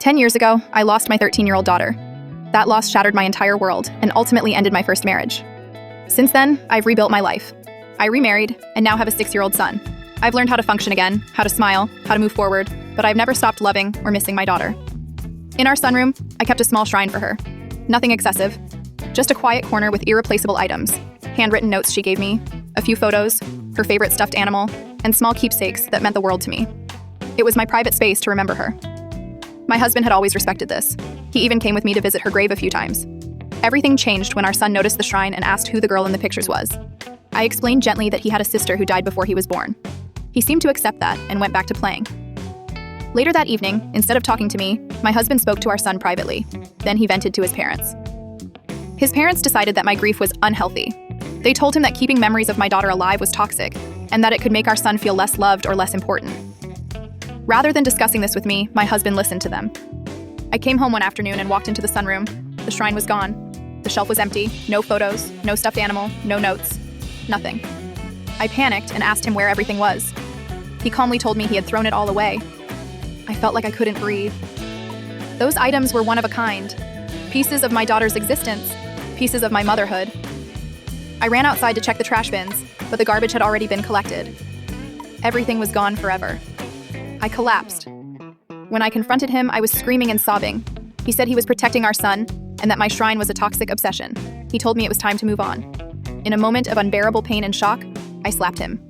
10 years ago, I lost my 13-year-old daughter. That loss shattered my entire world and ultimately ended my first marriage. Since then, I've rebuilt my life. I remarried and now have a 6-year-old son. I've learned how to function again, how to smile, how to move forward, but I've never stopped loving or missing my daughter. In our sunroom, I kept a small shrine for her. Nothing excessive, just a quiet corner with irreplaceable items, handwritten notes she gave me, a few photos, her favorite stuffed animal, and small keepsakes that meant the world to me. It was my private space to remember her. My husband had always respected this. He even came with me to visit her grave a few times. Everything changed when our son noticed the shrine and asked who the girl in the pictures was. I explained gently that he had a sister who died before he was born. He seemed to accept that and went back to playing. Later that evening, instead of talking to me, my husband spoke to our son privately. Then he vented to his parents. His parents decided that my grief was unhealthy. They told him that keeping memories of my daughter alive was toxic, and that it could make our son feel less loved or less important. Rather than discussing this with me, my husband listened to them. I came home one afternoon and walked into the sunroom. The shrine was gone. The shelf was empty, no photos, no stuffed animal, no notes, nothing. I panicked and asked him where everything was. He calmly told me he had thrown it all away. I felt like I couldn't breathe. Those items were one of a kind. Pieces of my daughter's existence, pieces of my motherhood. I ran outside to check the trash bins, but the garbage had already been collected. Everything was gone forever. I collapsed. When I confronted him, I was screaming and sobbing. He said he was protecting our son and that my shrine was a toxic obsession. He told me it was time to move on. In a moment of unbearable pain and shock, I slapped him.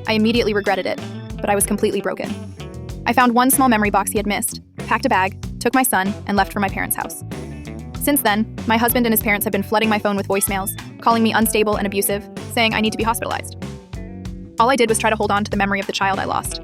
I immediately regretted it, but I was completely broken. I found one small memory box he had missed, packed a bag, took my son, and left for my parents' house. Since then, my husband and his parents have been flooding my phone with voicemails, calling me unstable and abusive, saying I need to be hospitalized. All I did was try to hold on to the memory of the child I lost.